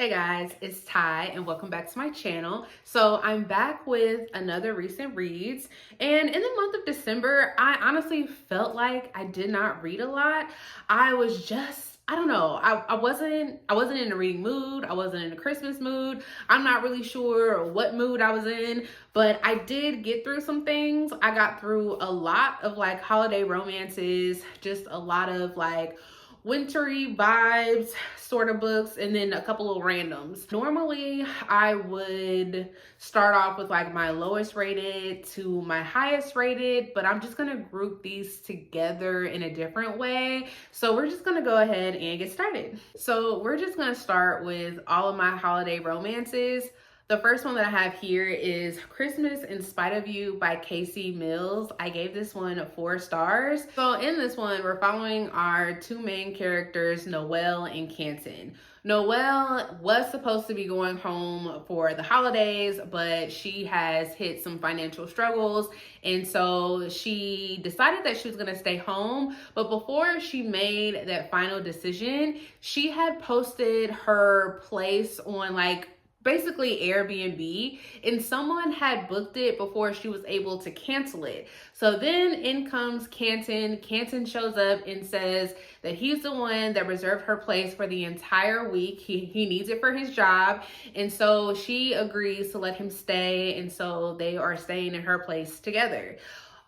Hey guys, it's Ty and welcome back to my channel. So I'm back with another recent reads, and in the month of December, I honestly felt like I did not read a lot. I was just, I don't know, I wasn't in a reading mood. I wasn't in a Christmas mood. I'm not really sure what mood I was in, but I did get through some things. I got through a lot of like holiday romances, just a lot of like wintry vibes sort of books, and then a couple of randoms. Normally I would start off with like my lowest rated to my highest rated, but I'm just gonna group these together in a different way. So we're just gonna go ahead and get started. So we're just gonna start with all of my holiday romances. The first one that I have here is Christmas in Spite of You by Casey Mills. I gave this one 4 stars. So in this one, we're following our two main characters, Noelle and Canton. Noelle was supposed to be going home for the holidays, but she has hit some financial struggles. And so she decided that she was gonna stay home. But before she made that final decision, she had posted her place on like basically Airbnb, and someone had booked it before she was able to cancel it. So then in comes Canton. Canton shows up and says that he's the one that reserved her place for the entire week. He needs it for his job. And so she agrees to let him stay. And so they are staying in her place together.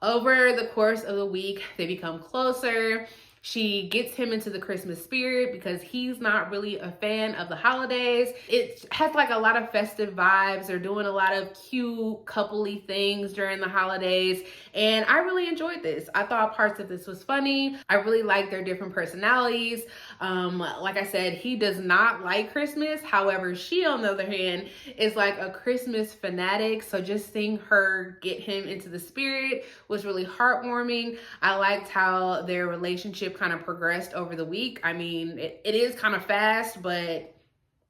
Over the course of the week, they become closer. She gets him into the Christmas spirit because he's not really a fan of the holidays. It has like a lot of festive vibes. They're doing a lot of cute coupley things during the holidays. And I really enjoyed this. I thought parts of this was funny. I really liked their different personalities. Like I said, he does not like Christmas. However, she, on the other hand, is like a Christmas fanatic. So just seeing her get him into the spirit was really heartwarming. I liked how their relationship kind of progressed over the week. I mean, it is kind of fast, but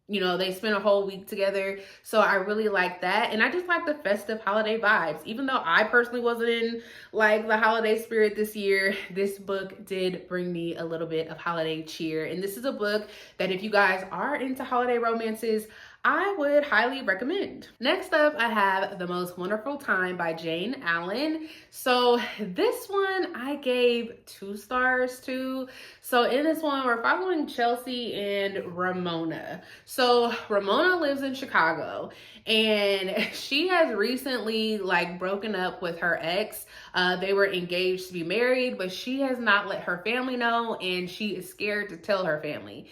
you know, they spent a whole week together. So I really like that. And I just like the festive holiday vibes. Even though I personally wasn't in like the holiday spirit this year, this book did bring me a little bit of holiday cheer. And this is a book that if you guys are into holiday romances, I would highly recommend. Next up, I have The Most Wonderful Time by Jane Allen. So this one I gave 2 stars to. So in this one, we're following Chelsea and Ramona. So Ramona lives in Chicago, and she has recently like broken up with her ex. They were engaged to be married, but she has not let her family know, and she is scared to tell her family.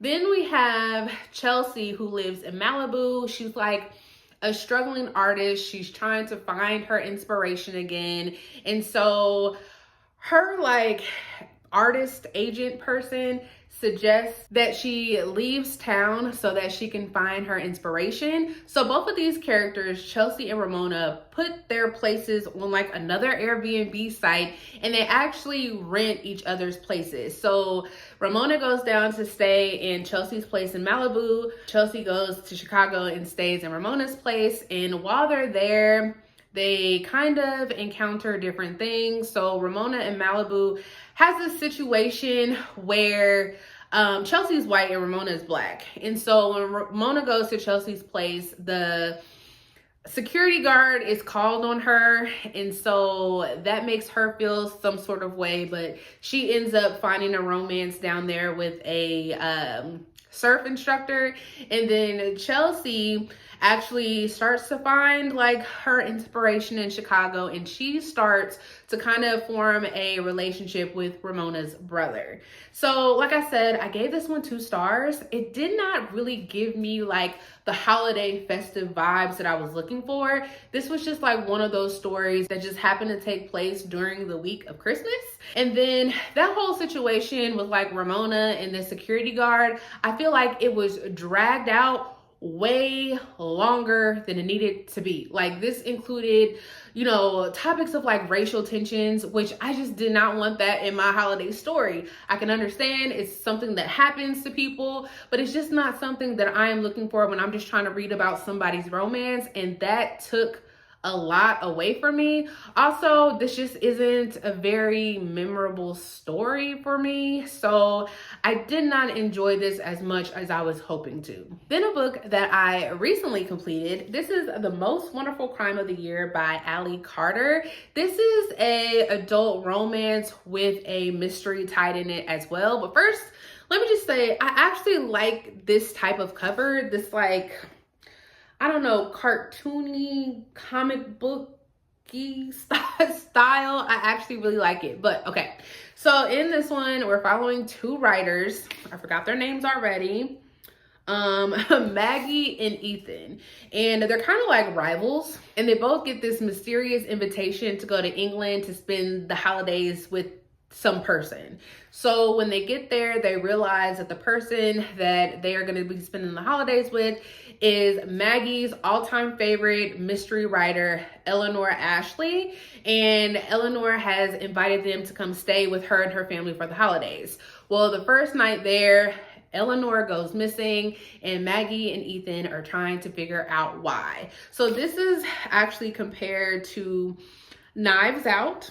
Then we have Chelsea, who lives in Malibu. She's like a struggling artist. She's trying to find her inspiration again. And so her like artist agent person suggests that she leaves town so that she can find her inspiration. So both of these characters, Chelsea and Ramona, put their places on like another Airbnb site, and they actually rent each other's places. So Ramona goes down to stay in Chelsea's place in Malibu. Chelsea goes to Chicago and stays in Ramona's place. And while they're there, they kind of encounter different things. So Ramona in Malibu has a situation where Chelsea's white and Ramona is black. And so when Ramona goes to Chelsea's place, the security guard is called on her, and so that makes her feel some sort of way, but she ends up finding a romance down there with a surf instructor. And then Chelsea actually starts to find like her inspiration in Chicago, and she starts to kind of form a relationship with Ramona's brother. So like I said, I gave this one 2 stars. It did not really give me like the holiday festive vibes that I was looking for. This was just like one of those stories that just happened to take place during the week of Christmas. And then that whole situation with like Ramona and the security guard, I feel like it was dragged out way longer than it needed to be. Like this included, you know, topics of like racial tensions, which I just did not want that in my holiday story. I can understand it's something that happens to people, but it's just not something that I am looking for when I'm just trying to read about somebody's romance. And that took a lot away from me. Also, this just isn't a very memorable story for me, so I did not enjoy this as much as I was hoping to. Then a book that I recently completed, this is The Most Wonderful Crime of the Year by Ali Carter. This is a adult romance with a mystery tied in it as well. But first, let me just say, I actually like this type of cover, this like, I don't know, cartoony, comic booky style. I actually really like it. But okay, so in this one, we're following two writers. I forgot their names already. Maggie and Ethan, and they're kind of like rivals, and they both get this mysterious invitation to go to England to spend the holidays with some person. So when they get there, they realize that the person that they are going to be spending the holidays with is Maggie's all-time favorite mystery writer, Eleanor Ashley, and Eleanor has invited them to come stay with her and her family for the holidays. Well, the first night there, Eleanor goes missing, and Maggie and Ethan are trying to figure out why. So this is actually compared to Knives Out.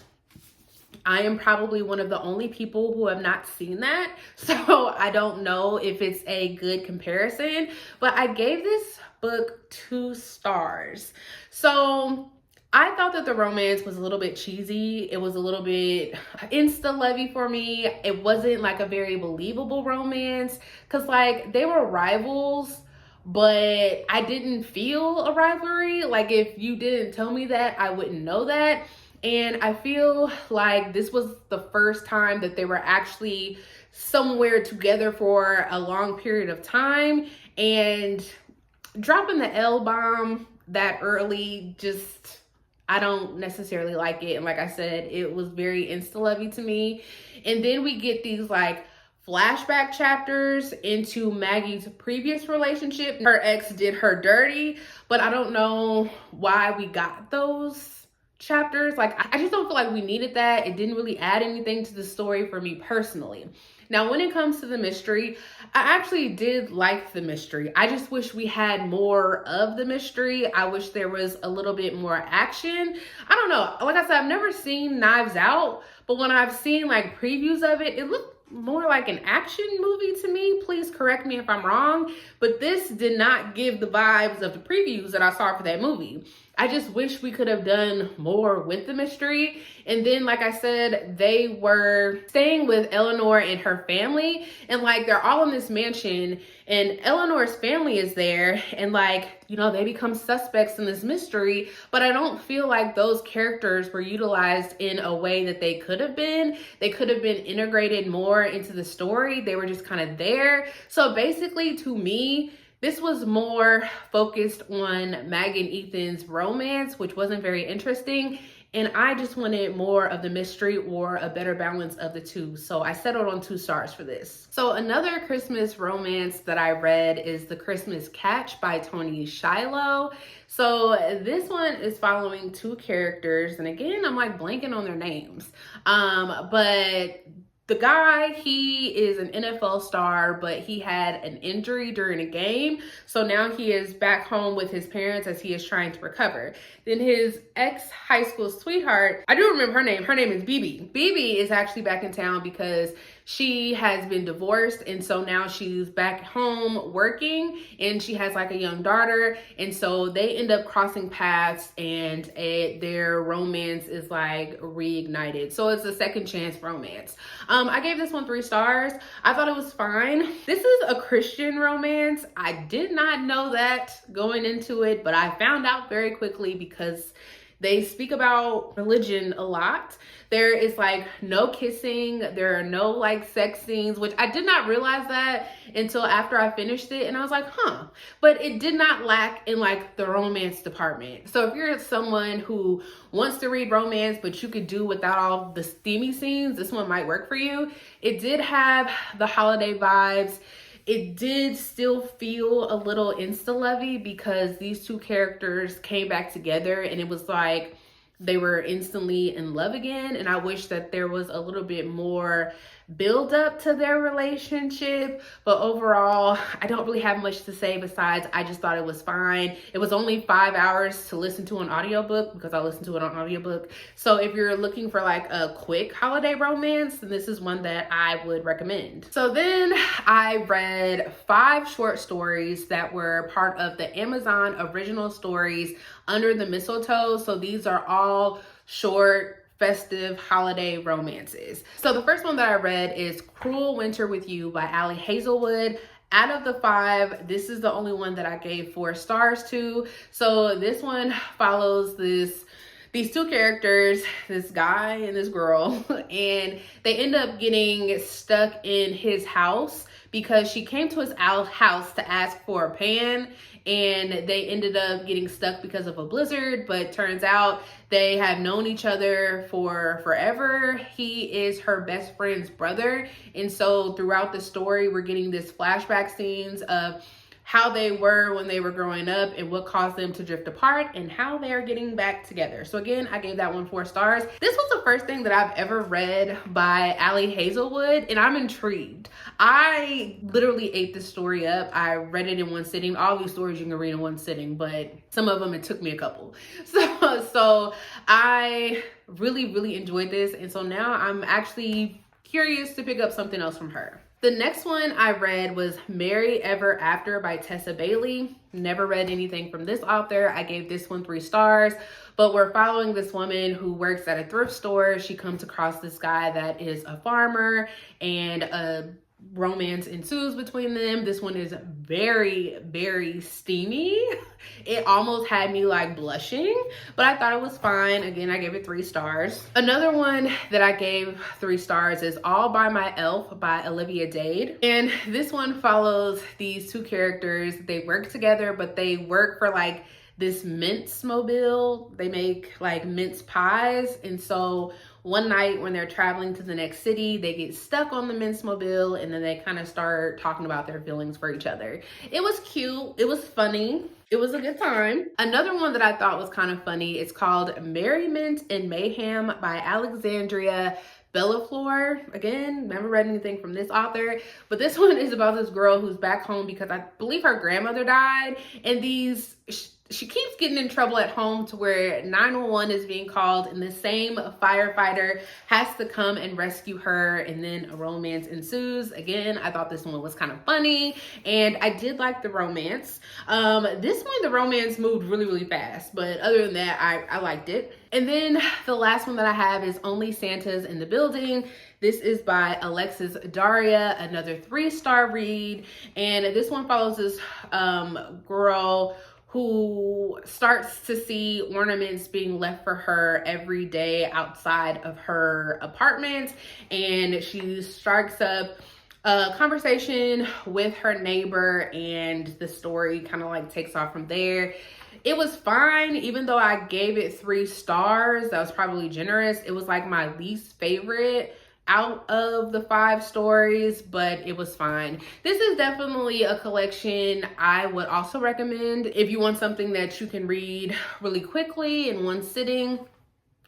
I am probably one of the only people who have not seen that, so I don't know if it's a good comparison, but I gave this book 2 stars. So I thought that the romance was a little bit cheesy. It was a little bit insta-lovey for me. It wasn't like a very believable romance, because like they were rivals, but I didn't feel a rivalry. Like if you didn't tell me that, I wouldn't know that. And I feel like this was the first time that they were actually somewhere together for a long period of time, and dropping the L-bomb that early, just, I don't necessarily like it. And like I said, it was very insta-lovey to me. And then we get these like flashback chapters into Maggie's previous relationship. Her ex did her dirty, but I don't know why we got those chapters. Like, I just don't feel like we needed that. It didn't really add anything to the story for me personally. Now, when it comes to the mystery, I actually did like the mystery. I just wish we had more of the mystery. I wish there was a little bit more action. I don't know. Like I said, I've never seen Knives Out, but when I've seen like previews of it, it looked more like an action movie to me. Please correct me if I'm wrong, but this did not give the vibes of the previews that I saw for that movie. I just wish we could have done more with the mystery. And then, like I said, they were staying with Eleanor and her family, and like they're all in this mansion, and Eleanor's family is there, and like, you know, they become suspects in this mystery, but I don't feel like those characters were utilized in a way that they could have been. They could have been integrated more into the story. They were just kind of there. So basically, to me, this was more focused on Maggie and Ethan's romance, which wasn't very interesting. And I just wanted more of the mystery or a better balance of the two. So I settled on 2 stars for this. So another Christmas romance that I read is The Christmas Catch by Tony Shiloh. So this one is following 2 characters. And again, I'm like blanking on their names. But the guy, he is an NFL star, but he had an injury during a game. So now he is back home with his parents as he is trying to recover. Then his ex-high school sweetheart, I do remember her name. Her name is BB. BB is actually back in town because she has been divorced, and so now she's back home working, and she has like a young daughter, and so they end up crossing paths, and their romance is like reignited. So it's a second chance romance. I gave this one 3 stars. I thought it was fine. This is a Christian romance. I did not know that going into it, but I found out very quickly because they speak about religion a lot. There is like no kissing. There are no like sex scenes, which I did not realize that until after I finished it. And I was like, huh, but it did not lack in like the romance department. So if you're someone who wants to read romance, but you could do without all the steamy scenes, this one might work for you. It did have the holiday vibes. It did still feel a little insta-lovey because these 2 characters came back together and it was like they were instantly in love again. And I wish that there was a little bit more build up to their relationship. But overall, I don't really have much to say besides I just thought it was fine. It was only 5 hours to listen to an audiobook because I listened to it on audiobook. So if you're looking for like a quick holiday romance, then this is one that I would recommend. So then I read 5 short stories that were part of the Amazon original stories under the Mistletoe. So these are all short, festive holiday romances. So the first one that I read is Cruel Winter with You by Ali Hazelwood. Out of the 5, this is the only one that I gave 4 stars to. So this one follows these 2 characters, this guy and this girl, and they end up getting stuck in his house because she came to his house to ask for a pan, and they ended up getting stuck because of a blizzard. But turns out they have known each other for forever. He is her best friend's brother. And so throughout the story, we're getting this flashback scenes of how they were when they were growing up and what caused them to drift apart and how they are getting back together. So again, I gave that one 4 stars. This was the first thing that I've ever read by Ali Hazelwood, and I'm intrigued. I literally ate this story up. I read it in one sitting. All these stories you can read in one sitting, but some of them it took me a couple. So I really enjoyed this, and so now I'm actually curious to pick up something else from her. The next one I read was Merry Ever After by Tessa Bailey. Never read anything from this author. I gave this one 3 stars, but we're following this woman who works at a thrift store. She comes across this guy that is a farmer, and a romance ensues between them. This one is very steamy. It almost had me like blushing, but I thought it was fine. Again, I gave it 3 stars. Another one that I gave 3 stars is All by My Elf by Olivia Dade. And this one follows these 2 characters. They work together, but they work for like this mince mobile. They make like mince pies. And so one night when they're traveling to the next city, they get stuck on the mince mobile, and then they kind of start talking about their feelings for each other. It was cute. It was funny. It was a good time. Another one that I thought was kind of funny, it's called Merriment and Mayhem by Alexandria Bellafleur. Again, never read anything from this author, but this one is about this girl who's back home because I believe her grandmother died, and she keeps getting in trouble at home to where 911 is being called, and the same firefighter has to come and rescue her, and then a romance ensues. Again, I thought this one was kind of funny, and I did like the romance. This one, the romance moved really fast, but other than that, I liked it. And then the last one that I have is Only Santa's in the Building. This is by Alexis Daria, another 3-star read, and this one follows this girl who starts to see ornaments being left for her every day outside of her apartment, and she strikes up a conversation with her neighbor, and the story kind of like takes off from there. It was fine, even though I gave it 3 stars. That was probably generous. It was like my least favorite out of the 5 stories, but it was fine. This is definitely a collection I would also recommend. If you want something that you can read really quickly in one sitting,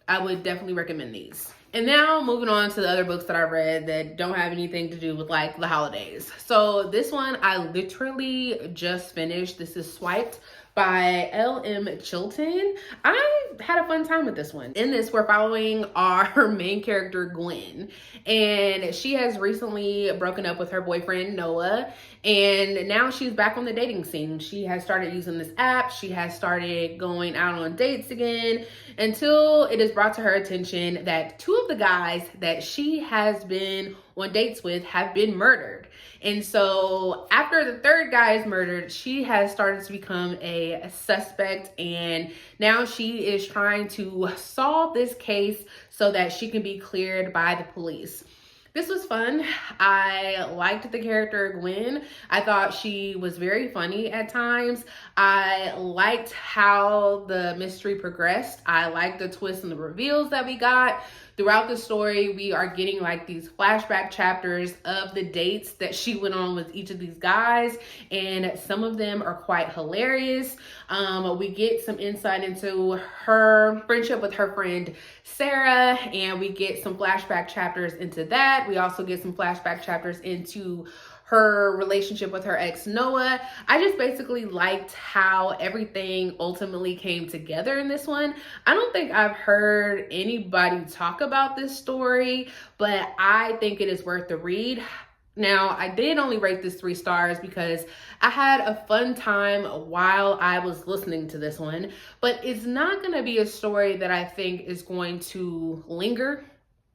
I would definitely recommend these. And now moving on to the other books that I read that don't have anything to do with like the holidays. So this one I literally just finished. This is Swiped by L.M. Chilton. I had a fun time with this one. In this, we're following our main character, Gwen, and she has recently broken up with her boyfriend, Noah, and now she's back on the dating scene. She has started using this app. She has started going out on dates again, until it is brought to her attention that 2 of the guys that she has been on dates with have been murdered. And so after the 3rd guy is murdered, she has started to become a suspect, and now she is trying to solve this case so that she can be cleared by the police. This was fun. I liked the character Gwen. I thought she was very funny at times. I liked how the mystery progressed. I liked the twists and the reveals that we got throughout the story, we are getting like these flashback chapters of the dates that she went on with each of these guys, and some of them are quite hilarious. We get some insight into her friendship with her friend Sarah, and we get some flashback chapters into that. We also get some flashback chapters into her relationship with her ex Noah. I just basically liked how everything ultimately came together in this one. I don't think I've heard anybody talk about this story, but I think it is worth the read. Now, I did only rate this 3 stars because I had a fun time while I was listening to this one, but it's not going to be a story that I think is going to linger.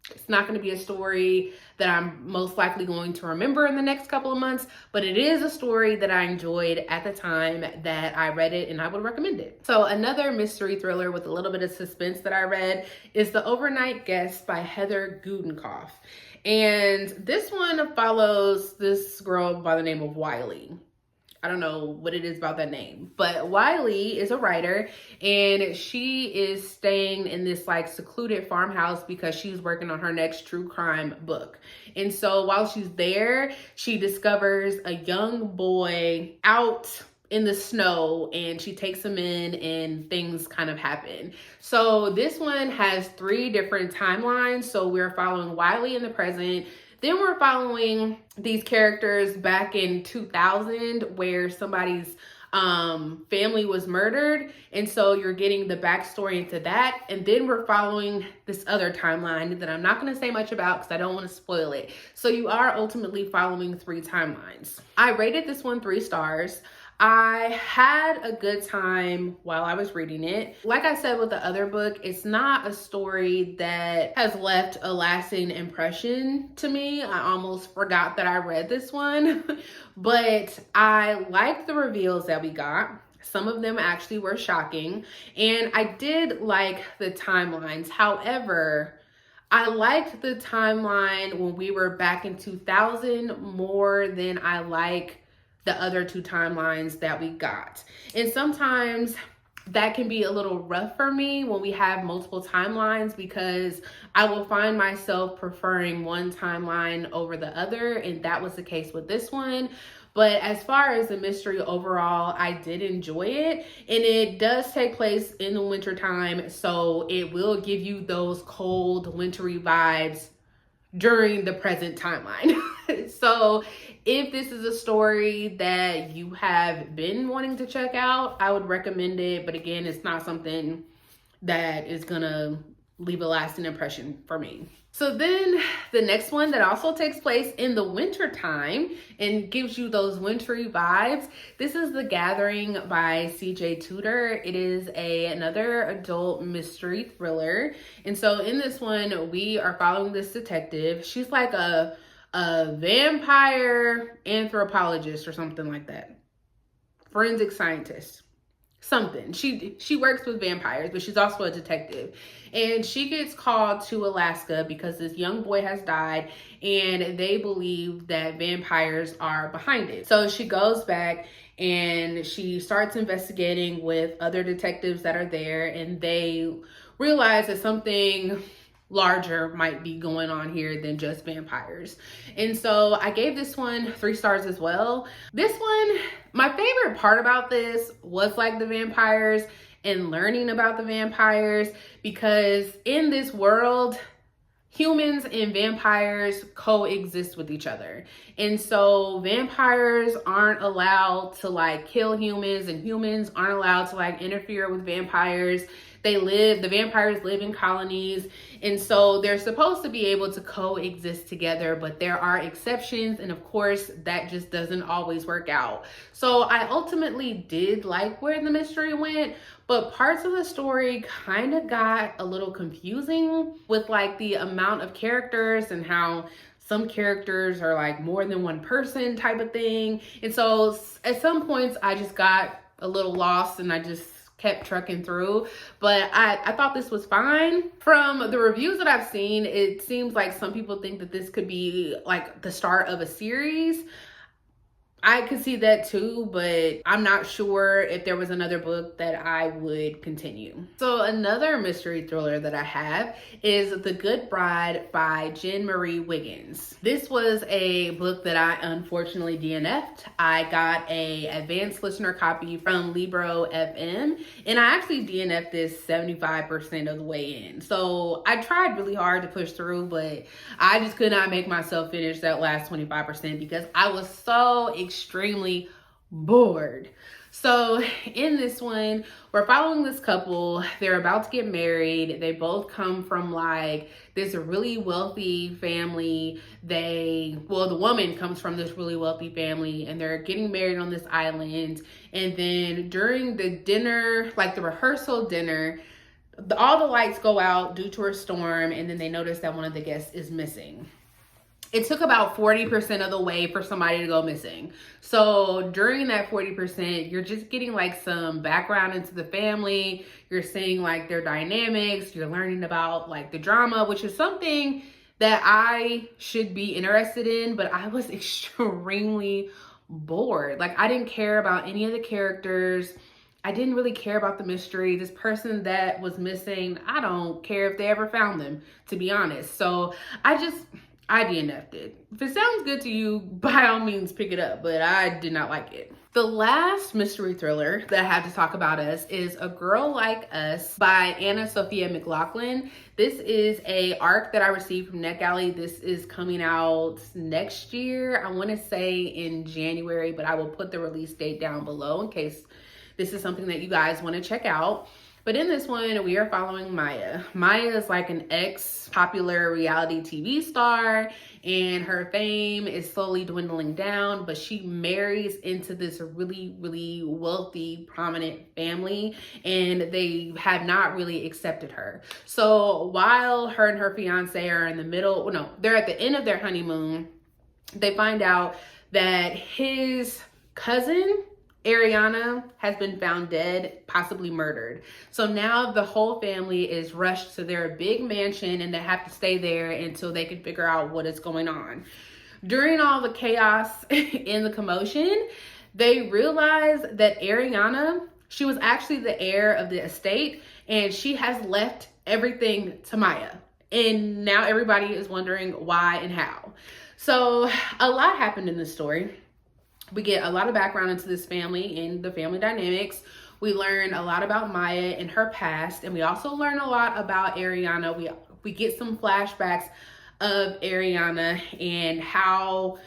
It's not going to be a story that I'm most likely going to remember in the next couple of months, but it is a story that I enjoyed at the time that I read it, and I would recommend it. So another mystery thriller with a little bit of suspense that I read is The Overnight Guest by Heather Gudenkoff. And this one follows this girl by the name of Wiley. I don't know what it is about that name, but Wiley is a writer, and she is staying in this like secluded farmhouse because she's working on her next true crime book. And so while she's there, she discovers a young boy out in the snow, and she takes him in, and things kind of happen. So this one has 3 different timelines. So we're following Wiley in the present. Then we're following these characters back in 2000 where somebody's family was murdered. And so you're getting the backstory into that. And then we're following this other timeline that I'm not going to say much about because I don't want to spoil it. So you are ultimately following 3 timelines. I rated this one 3 stars. I had a good time while I was reading it. Like I said with the other book, it's not a story that has left a lasting impression to me. I almost forgot that I read this one, but I liked the reveals that we got. Some of them actually were shocking, and I did like the timelines. However, I liked the timeline when we were back in 2000 more than I like the other 2 timelines that we got. And sometimes that can be a little rough for me when we have multiple timelines, because I will find myself preferring one timeline over the other, and that was the case with this one. But as far as the mystery overall, I did enjoy it, and it does take place in the winter time, so it will give you those cold, wintry vibes during the present timeline. So if this is a story that you have been wanting to check out, I would recommend it. But again, it's not something that is gonna leave a lasting impression for me. So then the next one that also takes place in the winter time and gives you those wintry vibes. This is The Gathering by CJ Tudor. It is another adult mystery thriller. And so in this one, we are following this detective. She's like a vampire anthropologist or something like that. Forensic scientist. Something. She works with vampires, but she's also a detective. And she gets called to Alaska because this young boy has died, and they believe that vampires are behind it. So she goes back and she starts investigating with other detectives that are there, and they realize that something larger might be going on here than just vampires. And so I gave this one 3 stars as well. This one, my favorite part about this was like the vampires and learning about the vampires, because in this world, humans and vampires coexist with each other. And so vampires aren't allowed to like kill humans, and humans aren't allowed to like interfere with vampires. The vampires live in colonies, and so they're supposed to be able to coexist together, but there are exceptions, and of course that just doesn't always work out. So I ultimately did like where the mystery went, but parts of the story kind of got a little confusing with like the amount of characters and how some characters are like more than one person type of thing. And so at some points I just got a little lost, and I just kept trucking through. But I thought this was fine. From the reviews that I've seen, it seems like some people think that this could be like the start of a series. I could see that too, but I'm not sure if there was another book that I would continue. So another mystery thriller that I have is The Good Bride by Jen Marie Wiggins. This was a book that I unfortunately DNF'd. I got a advanced listener copy from Libro FM, and I actually DNF'd this 75% of the way in. So I tried really hard to push through, but I just could not make myself finish that last 25% because I was so extremely bored. So in this one, we're following this couple. They're about to get married. They both come from like this really wealthy family. The woman comes from this really wealthy family, and they're getting married on this island. And then during the dinner, like the rehearsal dinner, all the lights go out due to a storm, and then they notice that one of the guests is missing. It took about 40% of the way for somebody to go missing. So during that 40%, you're just getting like some background into the family. You're seeing like their dynamics. You're learning about like the drama, which is something that I should be interested in, but I was extremely bored. Like I didn't care about any of the characters. I didn't really care about the mystery. This person that was missing, I don't care if they ever found them, to be honest. So I DNF'd it. If it sounds good to you, by all means pick it up, but I did not like it. The last mystery thriller that I have to talk about is A Girl Like Us by Anna Sophia McLaughlin. This is a arc that I received from NetGalley. This is coming out next year. I want to say in January, but I will put the release date down below in case this is something that you guys want to check out. But in this one, we are following Maya. Maya is like an ex-popular reality TV star, and her fame is slowly dwindling down, but she marries into this really, really wealthy, prominent family, and they have not really accepted her. So while her and her fiance are in the middle, they're at the end of their honeymoon, they find out that his cousin, Ariana, has been found dead, possibly murdered. So now the whole family is rushed to their big mansion, and they have to stay there until they can figure out what is going on. During all the chaos and the commotion, they realize that Ariana, she was actually the heir of the estate, and she has left everything to Maya. And now everybody is wondering why and how. So a lot happened in this story. We get a lot of background into this family and the family dynamics. We learn a lot about Maya and her past, and we also learn a lot about Ariana. We get some flashbacks of Ariana and how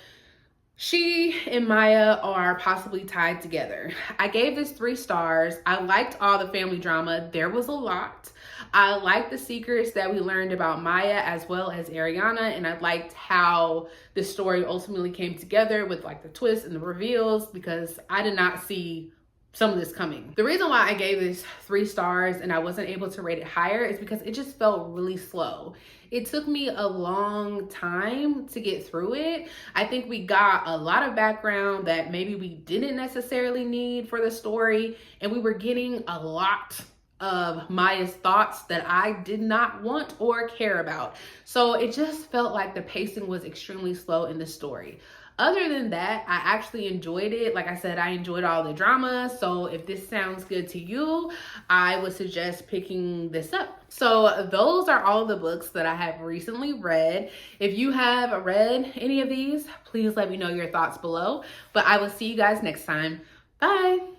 she and Maya are possibly tied together. I gave this 3 stars. I liked all the family drama. There was a lot. I liked the secrets that we learned about Maya as well as Ariana, and I liked how the story ultimately came together with like the twists and the reveals, because I did not see some of this coming. The reason why I gave this 3 stars and I wasn't able to rate it higher is because it just felt really slow. It took me a long time to get through it. I think we got a lot of background that maybe we didn't necessarily need for the story, and we were getting a lot of Maya's thoughts that I did not want or care about. So it just felt like the pacing was extremely slow in the story. Other than that, I actually enjoyed it. Like I said, I enjoyed all the drama. So if this sounds good to you, I would suggest picking this up. So those are all the books that I have recently read. If you have read any of these, please let me know your thoughts below. But I will see you guys next time. Bye.